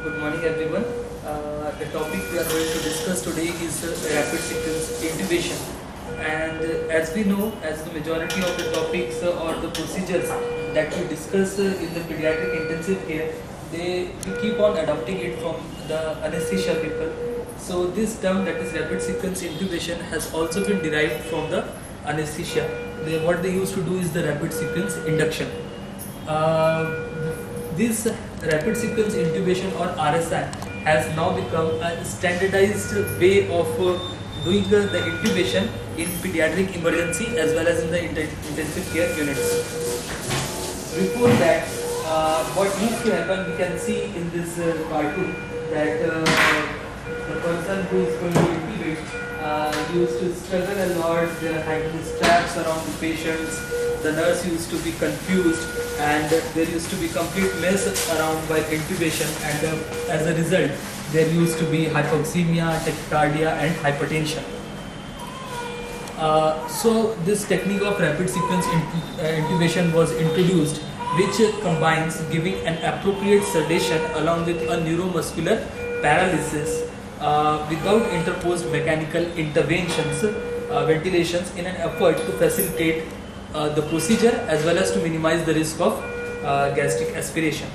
Good morning, everyone. The topic we are going to discuss today is rapid sequence intubation. And as we know, as the majority of the topics or the procedures that we discuss in the pediatric intensive care, we keep on adopting it from the anesthesia people. So this term, that is rapid sequence intubation, has also been derived from the anesthesia. What they used to do is the rapid sequence induction. This rapid sequence intubation or RSI has now become a standardized way of doing the intubation in pediatric emergency as well as in the intensive care units. Before that, what used to happen, we can see in this cartoon that the person who is going to intubate used to struggle a lot. There are hanging straps around the patients. The nurse used to be confused, and there used to be complete mess around while intubation, and as a result there used to be hypoxemia, tachycardia and hypertension. So this technique of rapid sequence intubation was introduced, which combines giving an appropriate sedation along with a neuromuscular paralysis without interposed mechanical interventions, ventilations, in an effort to facilitate the procedure as well as to minimize the risk of gastric aspiration.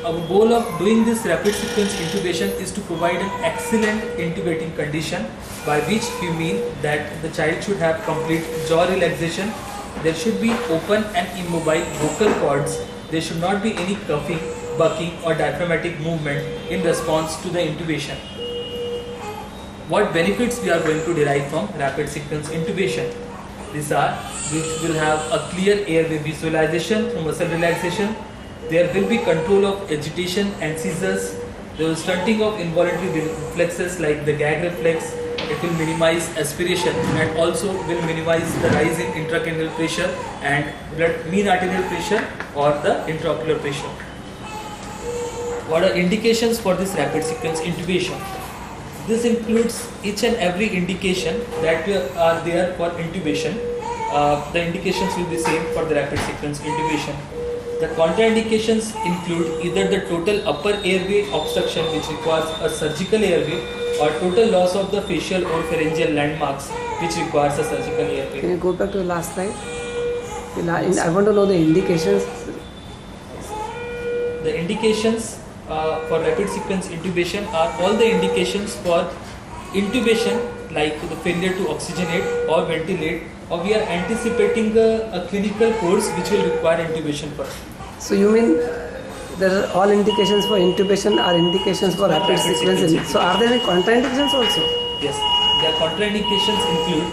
Our goal of doing this rapid sequence intubation is to provide an excellent intubating condition, by which we mean that the child should have complete jaw relaxation, there should be open and immobile vocal cords, there should not be any coughing, bucking or diaphragmatic movement in response to the intubation. What benefits we are going to derive from rapid sequence intubation? These are, which will have a clear airway visualization through muscle relaxation. There will be control of agitation and seizures. There is stunting of involuntary reflexes like the gag reflex. It will minimize aspiration and also will minimize the rise in intracranial pressure and mean arterial pressure or the intraocular pressure. What are indications for this rapid sequence intubation? This includes each and every indication that are there for intubation. The indications will be same for the rapid sequence intubation. The contraindications include either the total upper airway obstruction, which requires a surgical airway, or total loss of the facial or pharyngeal landmarks, which requires a surgical airway. Can you go back to the last slide? I want to know the indications. The indications for rapid sequence intubation are all the indications for intubation, like the failure to oxygenate or ventilate, or we are anticipating a clinical course which will require intubation for. So you mean there are all indications for intubation are indications for rapid sequence. So are there any contraindications also? Yes, the contraindications include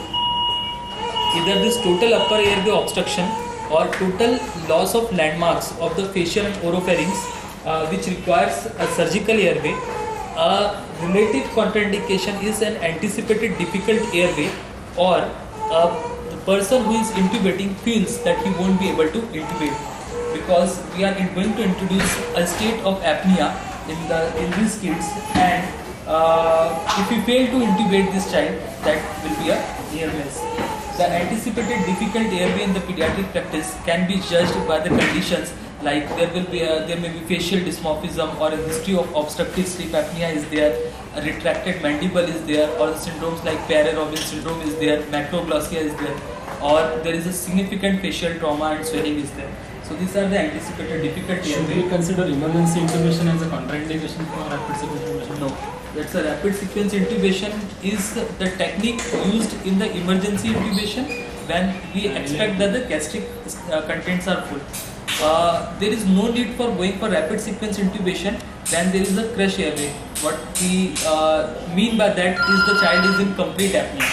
either this total upper airway obstruction or total loss of landmarks of the facial and oropharynx, which requires a surgical airway. A relative contraindication is an anticipated difficult airway, or the person who is intubating feels that he won't be able to intubate, because we are going to introduce a state of apnea in these kids, and if we fail to intubate this child, that will be a near miss. The anticipated difficult airway in the pediatric practice can be judged by the conditions like there may be facial dysmorphism, or a history of obstructive sleep apnea is there, a retracted mandible is there, or syndromes like Pierre-Robin syndrome is there, macroglossia is there, or there is a significant facial trauma and swelling is there. So these are the anticipated difficult Should airway. we consider emergency intubation as a contraindication for rapid sequence intubation? No, that's a rapid sequence intubation is the technique used in the emergency intubation when we expect that the gastric contents are full. There is no need for going for rapid sequence intubation when there is a crush airway. What we mean by that is the child is in complete apnea.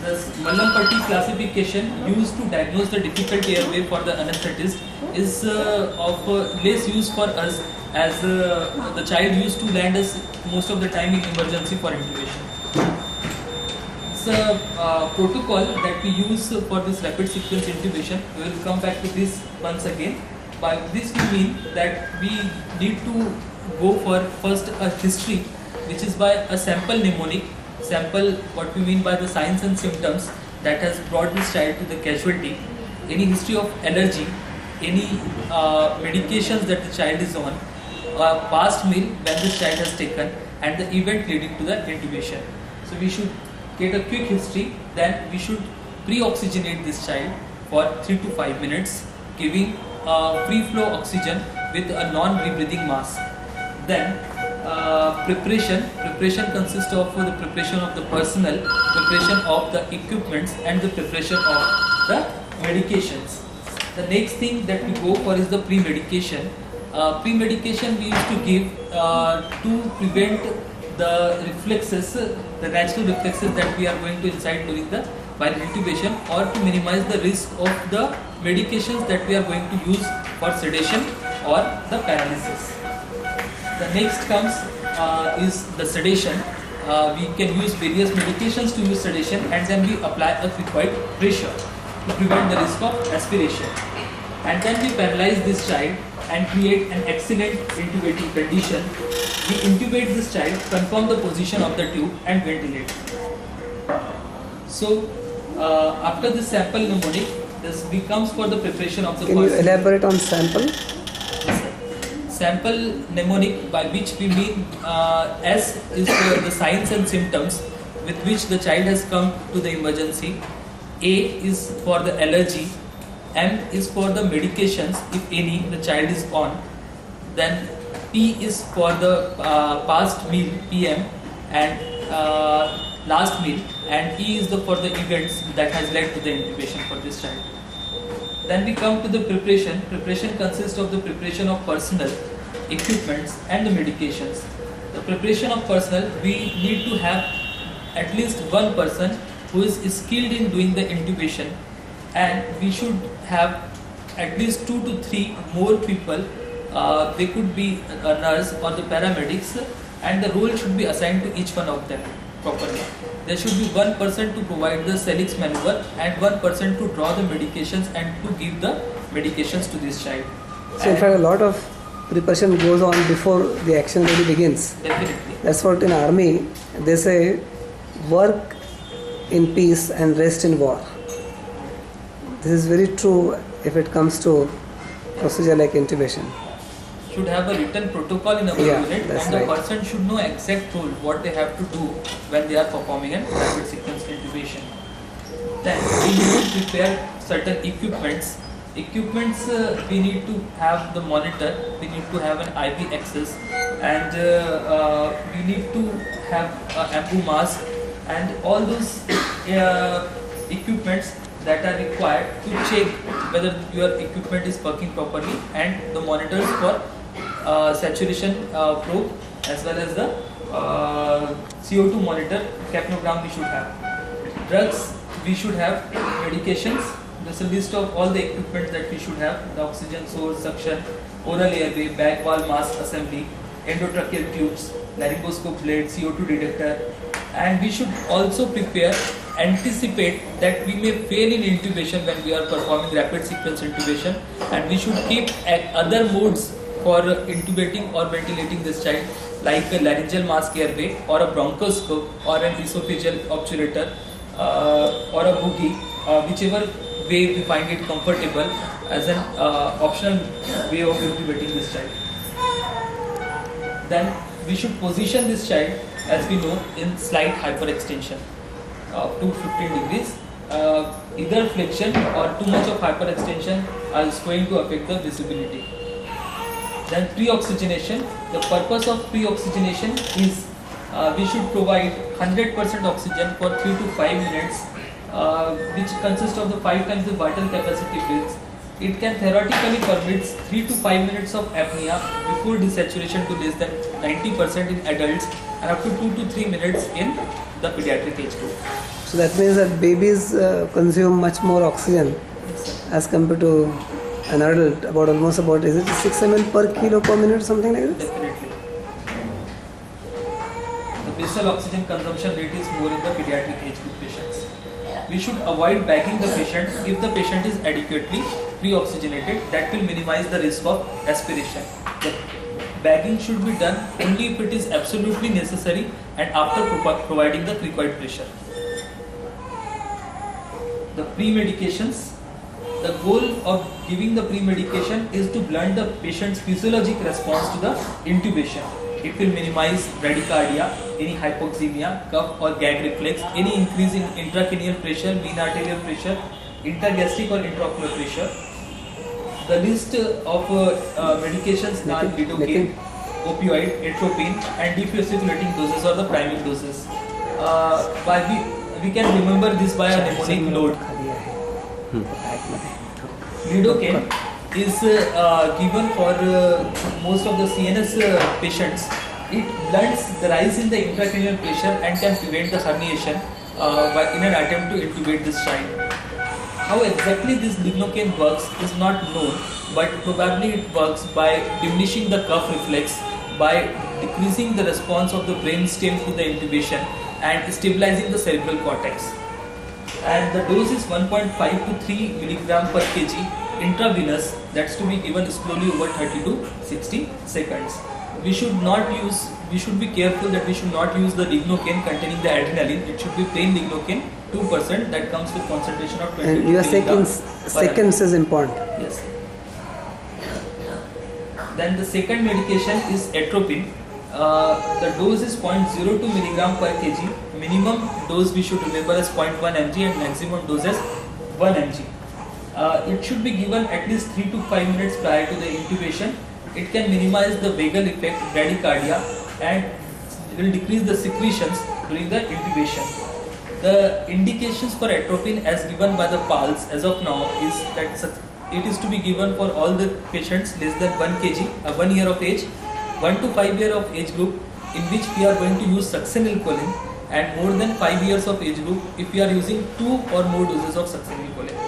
The Mallampati classification used to diagnose the difficult airway for the anesthetist is of less use for us, as the child used to land us most of the time in emergency for intubation. Protocol that we use for this rapid sequence intubation, we will come back to this once again. By this we mean that we need to go for first a history, which is by a sample mnemonic. Sample, what we mean by the signs and symptoms that has brought this child to the casualty. any history of allergy, any medications that the child is on, past meal when the child has taken, and the event leading to the intubation. So we should get a quick history, then we should pre-oxygenate this child for 3 to 5 minutes, giving free flow oxygen with a non-rebreathing mask. Then preparation consists of the preparation of the personnel, preparation of the equipments, and the preparation of the medications. The next thing that we go for is the pre-medication. Pre-medication we used to give to prevent the reflexes, the natural reflexes that we are going to incite during the while intubation, or to minimize the risk of the medications that we are going to use for sedation or the paralysis. The next comes is the sedation. We can use various medications to use sedation, and then we apply a required pressure to prevent the risk of aspiration. And then we paralyze this child and create an excellent intubating condition. We intubate this child, confirm the position of the tube, and ventilate. So after this sample mnemonic, this becomes for the preparation of the Can you elaborate on sample? Sample mnemonic, by which we mean S is for the signs and symptoms with which the child has come to the emergency. A is for the allergy. M is for the medications, if any, the child is on. Then P is for the past meal, PM, and last meal. And E is for the events that has led to the intubation for this child. Then we come to the preparation. Preparation consists of the preparation of personnel, equipments, and the medications. The preparation of personnel, we need to have at least one person who is skilled in doing the intubation, and we should have at least 2 to 3 more people. They could be a nurse or the paramedics, and the role should be assigned to each one of them properly. There should be one person to provide the Celix maneuver and one person to draw the medications and to give the medications to this child. So in fact a lot of preparation goes on before the action really begins. Definitely. That's what in army they say, work in peace and rest in war. This is very true if it comes to procedure like intubation. Should have a written protocol in our unit, that's and the right. person should know exact role, what they have to do when they are performing a rapid sequence intubation. Then we need to prepare certain equipments. We need to have the monitor, we need to have an IV access, and we need to have an ambu mask, and all those equipments that are required to check whether your equipment is working properly, and the monitors for saturation probe, as well as the CO2 monitor, capnogram we should have. Drugs we should have, medications. There's a list of all the equipment that we should have: the oxygen source, suction, oral airway, bag wall mask assembly, endotracheal tubes, laryngoscope blade, CO2 detector. And we should also anticipate that we may fail in intubation when we are performing rapid sequence intubation, and we should keep other modes for intubating or ventilating this child, like a laryngeal mask airway, or a bronchoscope, or an esophageal obturator, or a boogie, whichever way we find it comfortable as an optional way of intubating this child. Then we should position this child, as we know, in slight hyperextension up to 15 degrees. Either flexion or too much of hyperextension is going to affect the visibility. Then pre-oxygenation. The purpose of pre-oxygenation is we should provide 100% oxygen for 3 to 5 minutes, which consists of the 5 times the vital capacity breaths. It can theoretically permit 3 to 5 minutes of apnea before desaturation to less than 90% in adults, and up to 2 to 3 minutes in the pediatric age group. So that means that babies consume much more oxygen as compared to an adult, about is it 6 ml per kilo per minute, something like this? Definitely. The basal oxygen consumption rate is more in the pediatric age group patients. We should avoid bagging the patient if the patient is adequately pre-oxygenated. That will minimize the risk of aspiration. The bagging should be done only if it is absolutely necessary and after providing the required pressure. The pre-medications. The goal of giving the pre-medication is to blunt the patient's physiologic response to the intubation. It will minimize bradycardia, any hypoxemia, cough or gag reflex, any increase in intracranial pressure, mean arterial pressure, intergastric or intraocular pressure. The list of medications are lidocaine, opioid, atropine, and defibrilling doses or the priming doses. We can remember this by a mnemonic load. Lidocaine is given for most of the CNS patients. It blunts the rise in the intracranial pressure and can prevent the herniation in an attempt to intubate this child. How exactly this lignocaine works is not known, but probably it works by diminishing the cough reflex, by decreasing the response of the brainstem to the intubation and stabilizing the cerebral cortex. And the dose is 1.5 to 3 milligram per kg intravenous, that's to be given slowly over 30 to 60 seconds. We should be careful that we should not use the lignocaine containing the adrenaline. It should be plain lignocaine 2% that comes with concentration of 20 And you are saying seconds is important. Yes. Then the second medication is atropine. The dose is 0.02 milligram per kg. Minimum dose we should remember as 0.1 mg and maximum dose as 1 mg. It should be given at least 3 to 5 minutes prior to the intubation. It can minimize the vagal effect, bradycardia, and will decrease the secretions during the intubation. The indications for atropine as given by the PALS as of now is that it is to be given for all the patients less than 1 kg, 1 year of age, 1 to 5 year of age group in which we are going to use succinylcholine, and more than 5 years of age group if we are using 2 or more doses of succinylcholine.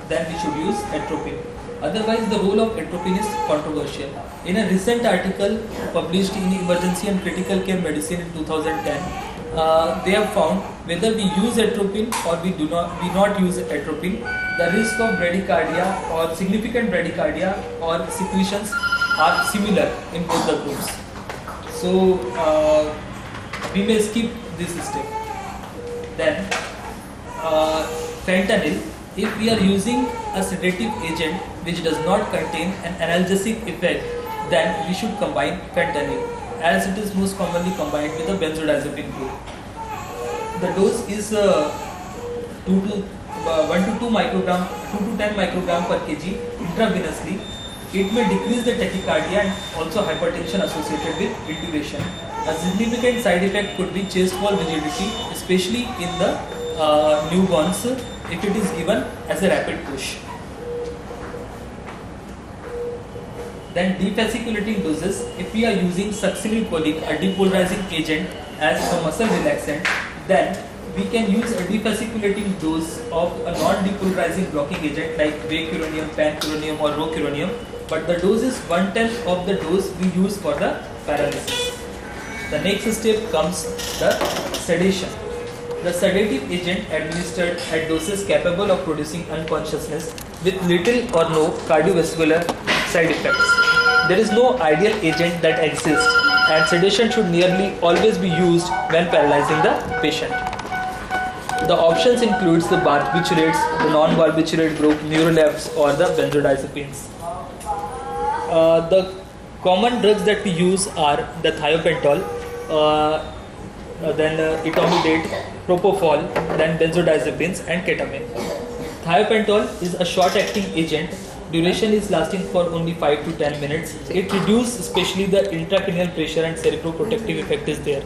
Then we should use atropine. Otherwise, the role of atropine is controversial. In a recent article published in Emergency and Critical Care Medicine in 2010, they have found whether we use atropine or we do not use atropine, the risk of bradycardia or significant bradycardia or secretions are similar in both the groups. So we may skip this step. Then fentanyl. If we are using a sedative agent which does not contain an analgesic effect, then we should combine fentanyl, as it is most commonly combined with a benzodiazepine group. The dose is 1 to 2 microgram, 2 to 10 microgram per kg intravenously. It may decrease the tachycardia and also hypertension associated with intubation. A significant side effect could be chest wall rigidity, especially in the newborns, if it is given as a rapid push. Then defasciculating doses, if we are using succinylcholine, a depolarizing agent, as a muscle relaxant, then we can use a defasciculating dose of a non-depolarizing blocking agent like vacuronium, pancuronium or rocuronium, but the dose is 1/10 of the dose we use for the paralysis. The next step comes the sedation. The sedative agent administered at doses capable of producing unconsciousness with little or no cardiovascular side effects. There is no ideal agent that exists, and sedation should nearly always be used when paralyzing the patient. The options includes the barbiturates, the non-barbiturate group, Neurolabs or the benzodiazepines. The common drugs that we use are the thiopentol, then etomidate, propofol, then benzodiazepines and ketamine. Thiopentol is a short-acting agent. Duration is lasting for only 5 to 10 minutes. It reduces especially the intracranial pressure and cerebroprotective effect is there.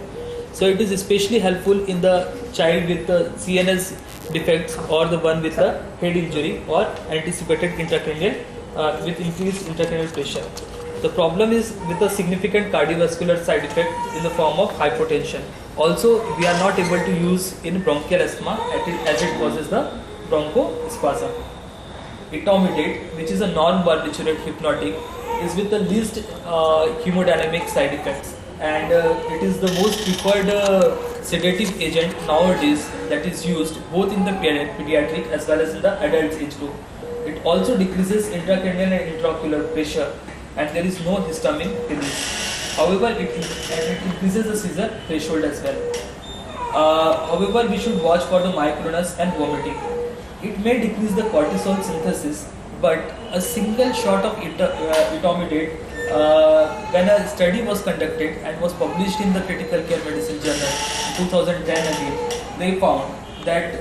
So it is especially helpful in the child with the CNS defects or the one with a head injury or anticipated intracranial with increased intracranial pressure. The problem is with a significant cardiovascular side effect in the form of hypotension. Also, we are not able to use in bronchial asthma as it causes the bronchospasm. Etomidate, which is a non-barbiturate hypnotic, is with the least hemodynamic side effects, and it is the most preferred sedative agent nowadays that is used both in the pediatric as well as in the adult age group. It also decreases intracranial and intraocular pressure, and there is no histamine release. However, it increases the seizure threshold as well. However, we should watch for the myoclonus and vomiting. It may decrease the cortisol synthesis, but a single shot of etomidate, when a study was conducted and was published in the Critical Care Medicine Journal in 2010 again, they found that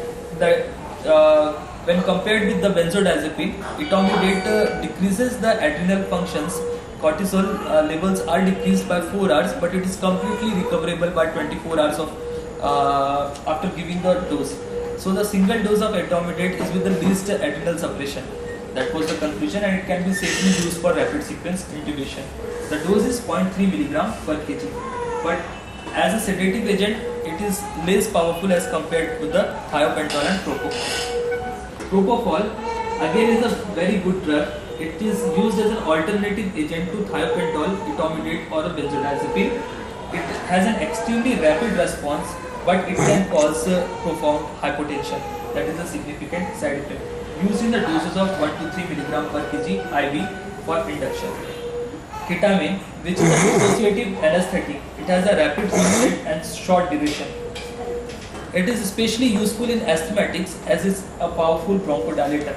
when compared with the benzodiazepine, etomidate decreases the adrenal functions. Cortisol levels are decreased by 4 hours, but it is completely recoverable by 24 hours of after giving the dose. So the single dose of etomidate is with the least adrenal suppression. That was the conclusion, and it can be safely used for rapid sequence intubation. The dose is 0.3 milligram per kg, but as a sedative agent, it is less powerful as compared with the thiopental and propofol. Propofol again is a very good drug. It is used as an alternative agent to thiopental, etomidate or a benzodiazepine. It has an extremely rapid response, but it can cause profound hypotension. That is a significant side effect. Used in the doses of 1 to 3 milligram per kg IV for induction. Ketamine, which is a dissociative anesthetic, it has a rapid onset and short duration. It is especially useful in asthmatics as it's a powerful bronchodilator,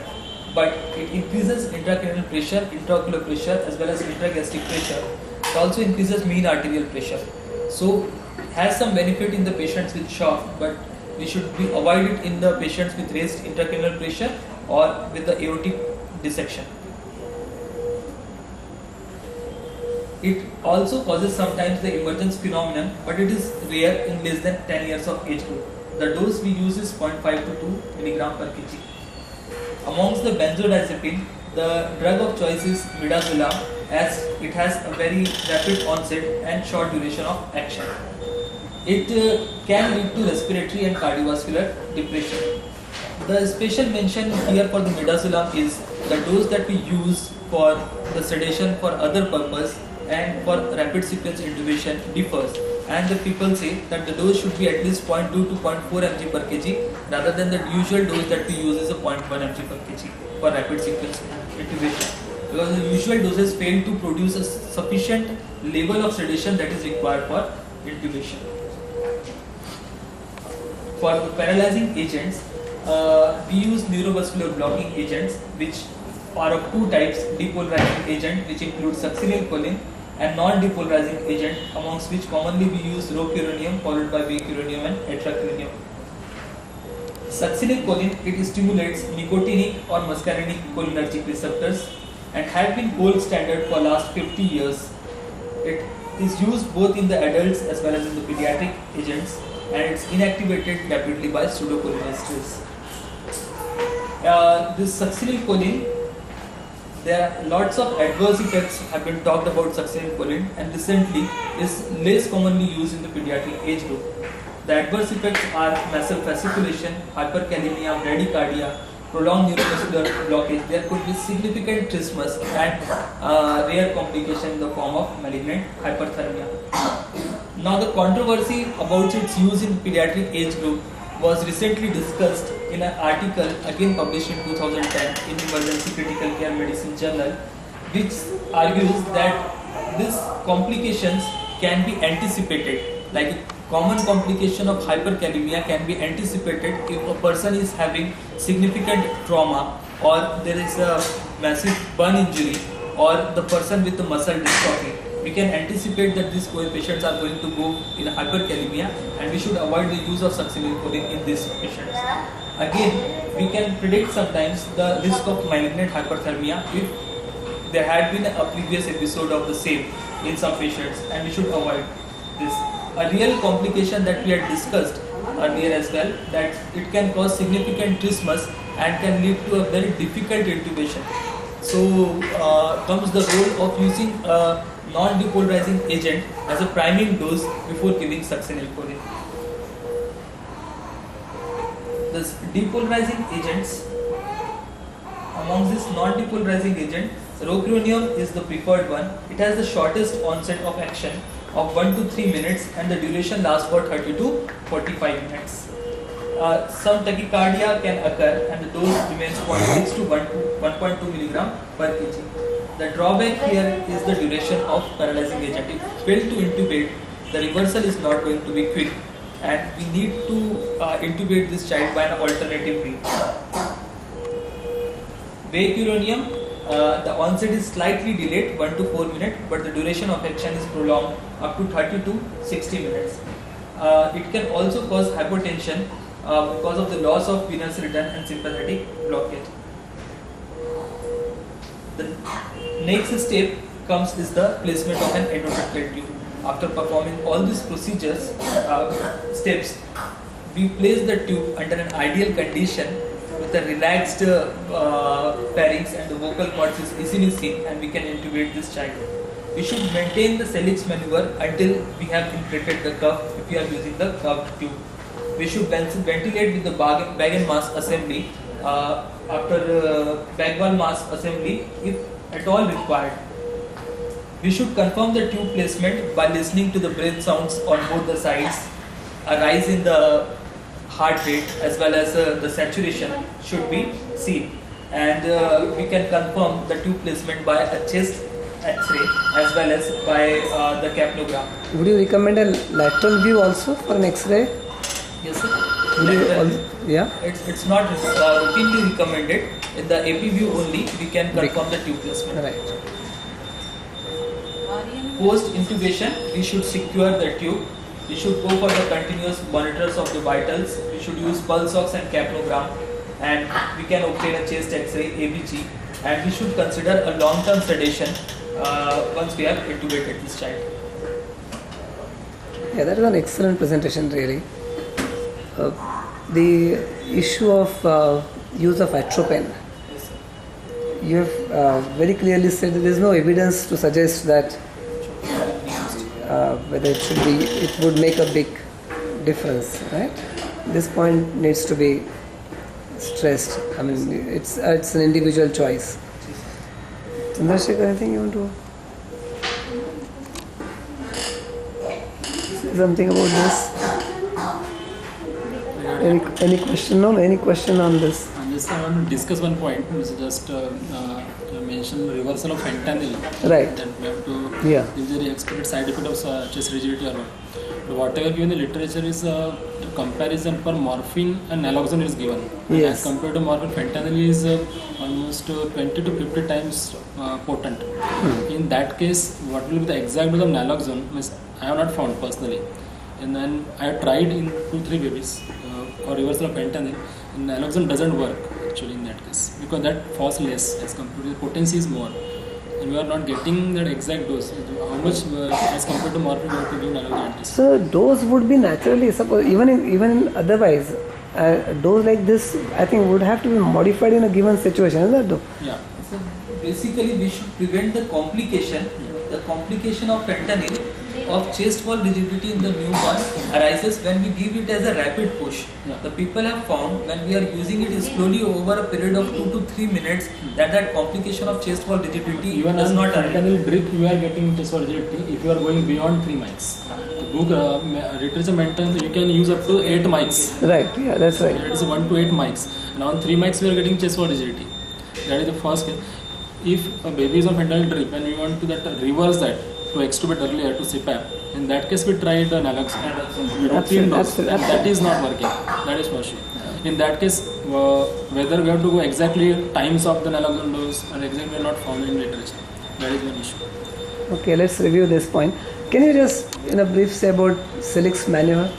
but it increases intracranial pressure, intraocular pressure as well as intragastric pressure. It also increases mean arterial pressure. So has some benefit in the patients with shock, but we should avoid it in the patients with raised intracranial pressure or with the aortic dissection. It also causes sometimes the emergence phenomenon, but it is rare in less than 10 years of age group. The dose we use is 0.5 to 2 milligram per kg. Amongst the benzodiazepine, the drug of choice is midazolam, as it has a very rapid onset and short duration of action. It can lead to respiratory and cardiovascular depression. The special mention here for the midazolam is the dose that we use for the sedation for other purpose and for rapid sequence intubation differs, and the people say that the dose should be at least 0.2 to 0.4 mg per kg rather than the usual dose that we use is a 0.1 mg per kg for rapid sequence intubation, because the usual doses fail to produce a sufficient level of sedation that is required for intubation. For the paralyzing agents, we use neurovascular blocking agents, which are of two types: depolarizing agent, which includes succinylcholine, and non-depolarizing agent, amongst which commonly we use rocuronium followed by vicuronium and etracronium. Succinylcholine, it stimulates nicotinic or muscarinic cholinergic receptors and has been gold standard for last 50 years. It is used both in the adults as well as in the pediatric agents, and it's inactivated rapidly by pseudocholinesterase. This succinylcholine, there are lots of adverse effects have been talked about succinylcholine, and recently is less commonly used in the pediatric age group. The adverse effects are muscle fasciculation, hyperkalemia, bradycardia, prolonged neurovascular blockage. There could be significant trismus and rare complication in the form of malignant hyperthermia. Now the controversy about its use in pediatric age group was recently discussed in an article again published in 2010 in Emergency Critical Care Medicine Journal, which argues that these complications can be anticipated. Like a common complication of hyperkalemia can be anticipated if a person is having significant trauma, or there is a massive burn injury, or the person with the muscle dystrophy. We can anticipate that these patients are going to go in hyperkalemia, and we should avoid the use of succinylcholine in these patients. Again, we can predict sometimes the risk of malignant hyperthermia if there had been a previous episode of the same in some patients, and we should avoid this. A real complication that we had discussed earlier as well, that it can cause significant trismus and can lead to a very difficult intubation. So comes the role of using a non-depolarizing agent as a priming dose before giving succinylcholine. These depolarizing agents, among this non-depolarizing agent, rocuronium is the preferred one. It has the shortest onset of action of 1 to 3 minutes, and the duration lasts for 30 to 45 minutes. Some tachycardia can occur, and the dose remains 0.6 to 1.2 milligram per kg. The drawback here is the duration of paralyzing agent. If failed to intubate, the reversal is not going to be quick, and we need to intubate this child by an alternative way. Vecuronium, the onset is slightly delayed 1 to 4 minutes, but the duration of action is prolonged up to 30 to 60 minutes. It can also cause hypotension because of the loss of venous return and sympathetic blockage. The next step comes is the placement of an endotracheal tube. After performing all these procedures, steps, we place the tube under an ideal condition with a relaxed pharynx and the vocal cords is easily seen, and we can intubate this child. We should maintain the Salix maneuver until we have inflated the cuff if we are using the cuff tube. We should ventilate with the bag and mask assembly after bag wall mask assembly if at all required. We should confirm the tube placement by listening to the breath sounds on both the sides. A rise in the heart rate as well as the saturation should be seen, and we can confirm the tube placement by a chest X-ray as well as by the capnogram. Would you recommend a lateral view also for an X-ray? Yes, sir. Would you Lateral- yeah. It's not routinely recommended. In the AP view only, we can confirm the tube placement. Right. Post intubation, we should secure the tube. We should go for the continuous monitors of the vitals. We should use pulse ox and capnogram, and we can obtain a chest X-ray (ABG). And we should consider a long-term sedation once we have intubated this child. Yeah, that is an excellent presentation, really. The issue of use of atropine. Yes, sir. You have very clearly said that there is no evidence to suggest that whether it would make a big difference, right? This point needs to be stressed. I mean, it's an individual choice. Chandrasekhar, anything you want to say something about this? Any question? No, any question on this? I want to discuss one point, which is just you mentioned reversal of fentanyl. Right. That we have to, Yeah. if there is expected side effect of chest rigidity or not. But whatever given in the literature is a comparison for morphine and naloxone is given. And Yes. as compared to morphine, fentanyl is almost 20 to 50 times potent. In that case, what will be the exact dose of naloxone? I have not found personally. And then I have tried in 2-3 babies for reversal of fentanyl. And naloxone doesn't work actually in that case because that falls less as compared to the potency is more. And we are not getting that exact dose. How much as compared to morphine we have to give naloxone? So dose would be naturally, suppose even in otherwise, a dose like this I think would have to be modified in a given situation, isn't it? Though? Yeah. So basically, we should prevent the complication. The complication of fentanyl of chest wall rigidity in the newborn arises when we give it as a rapid push. Yeah. The people have found when we are using it slowly over a period of 2 to 3 minutes that complication of chest wall rigidity Even does on not arise. fentanyl drip, you are getting chest wall rigidity if you are going beyond 3 mics. The book literature maintains you can use up to 8 mics. Right, yeah, that's right. It is 1 to 8 mics, and on 3 mics we are getting chest wall rigidity. That is the first case. If a baby is on fentanyl drip and we want to reverse that to extubate earlier to CPAP, in that case we tried the naloxone. Absolutely, And absolutely. that is not working. That is for sure. In that case, whether we have to go exactly times of the naloxone dose or exactly not found in literature. That is one issue. Okay, let's review this point. Can you just in a brief say about Salix maneuver?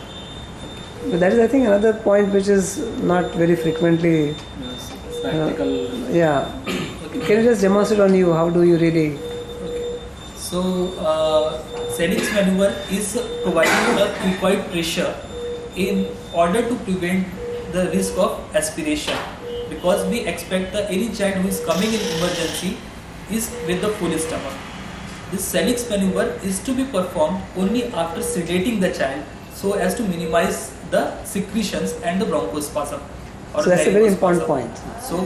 But that is I think another point which is not very frequently, Yes, practical. yeah. Can you just demonstrate on you, how do you really? So, Salix maneuver is providing a cricoid pressure in order to prevent the risk of aspiration, because we expect that any child who is coming in emergency is with the full stomach. This Salix maneuver is to be performed only after sedating the child so as to minimize the secretions and the bronchospasm. So that's a very important point. So,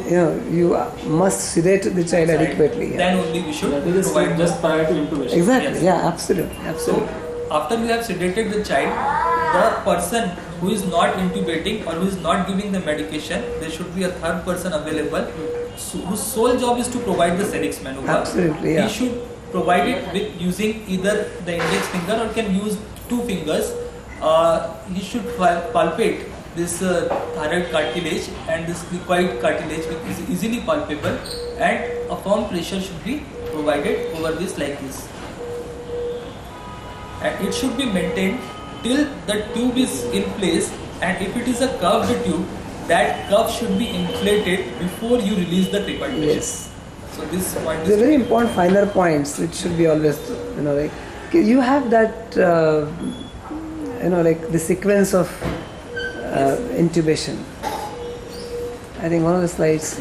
You must sedate the child adequately. Yeah. then only we should That is provide just prior to intubation. Exactly. Yes. Yeah. Absolutely. So, Absolutely. after we have sedated the child, the person who is not intubating or who is not giving the medication, there should be a third person available whose sole job is to provide the Salix maneuver. Absolutely, yeah. He should provide it with using either the index finger or can use 2 fingers. He should palpate this thyroid cartilage, and this cricoid cartilage is easily palpable, and a firm pressure should be provided over this like this, and it should be maintained till the tube is in place. And if it is a curved tube, that curve should be inflated before you release the cricoid pressure. Yes. So this point The is very important finer points which should be always, like you have that, like the sequence of intubation. I think one of the slides.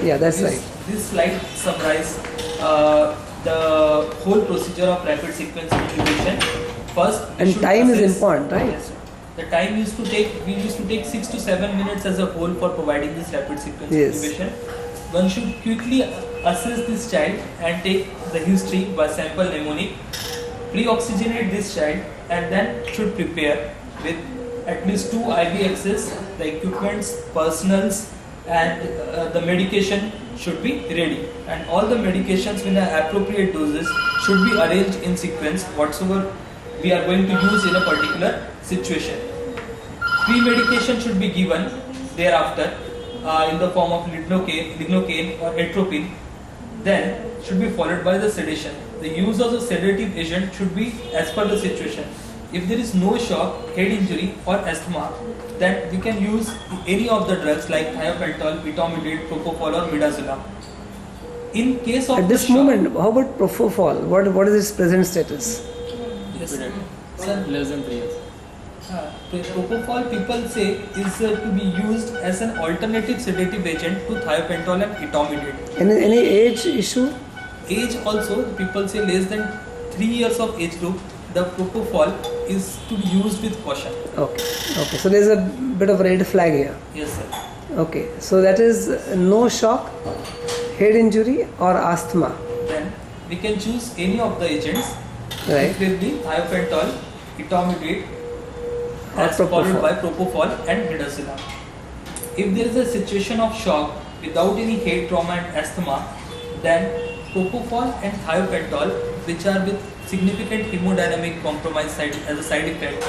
Yeah, that's right. This slide summarizes the whole procedure of rapid sequence intubation. First, we And should time is assess- important, right? Yes, sir. The time we used to take 6 to 7 minutes as a whole for providing this rapid sequence Yes. intubation. One should quickly assess this child and take the history by sample mnemonic, pre-oxygenate this child, and then should prepare with at least 2 IV access, the equipments, personals, and the medication should be ready. And all the medications with the appropriate doses should be arranged in sequence whatsoever we are going to use in a particular situation. Pre-medication should be given thereafter in the form of lignocaine or atropine. Then should be followed by the sedation. The use of the sedative agent should be as per the situation. If there is no shock, head injury or asthma, then we can use any of the drugs like thiopentol, etomidate, propofol or midazolam. In case of At this the shock, moment, how about propofol? What is its present status? yes, Sir, less than 3 years. Propofol people say is to be used as an alternative sedative agent to thiopentol and etomidate. Any age issue? Age also, people say less than 3 years of age group, the propofol is to be used with caution. Okay. So there's a bit of red flag here. Yes, sir. Okay. So that is no shock, head injury or asthma, Then we can choose any of the agents, right? preferably thiopentol, etomidate, Or as followed propofol. by propofol and midazolam. If there is a situation of shock without any head trauma and asthma, then propofol and thiopentol, which are with significant hemodynamic compromise side as a side effect,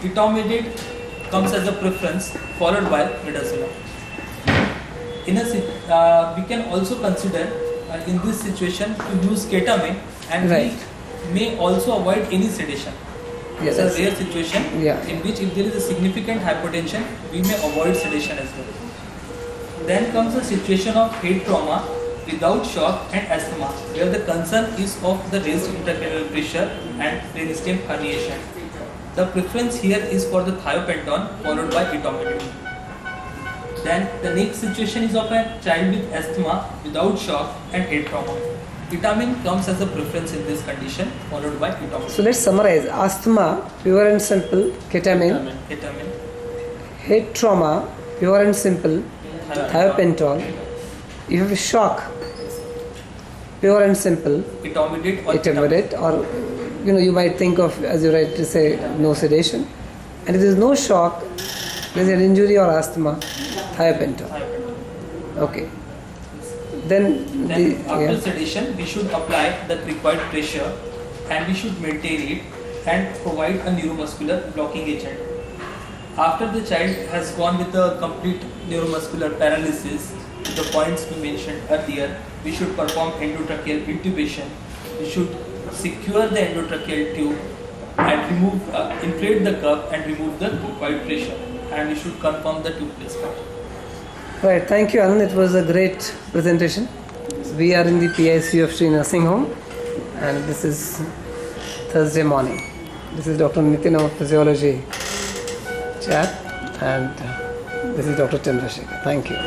etomidate comes as a preference, followed by midazolam. We can also consider in this situation to use ketamine, and Right. we may also avoid any sedation. Yeah, It's a that's- rare situation Yeah. in which if there is a significant hypotension, we may avoid sedation as well. Then comes a situation of head trauma without shock and asthma, where the concern is of the raised intracranial pressure and brainstem herniation. The preference here is for the thiopentol followed by etomidate. Then the next situation is of a child with asthma without shock and head trauma. Ketamine comes as a preference in this condition, followed by etomidate. So let's summarize. Asthma, pure and simple, ketamine. Ketamine, Head trauma, pure and simple, thiopentol. You have a shock, pure and simple, etomidate or etomidate, or you might think of, as you rightly say, no sedation. And if there is no shock, there is an injury or asthma, thiopentol. ketamine. Okay. Then Then after yeah. sedation, we should apply the required pressure, and we should maintain it and provide a neuromuscular blocking agent. After the child has gone with a complete neuromuscular paralysis, the points we mentioned earlier, we should perform endotracheal intubation. We should secure the endotracheal tube and inflate the cup and remove the required pressure, and we should confirm the tube placement. Right, thank you, Anand. It was a great presentation. We are in the PICU of Sri Nursing Home, and this is Thursday morning. This is Dr. Nitin, our physiology chap, and this is Dr. Chandrasekhar. Thank you.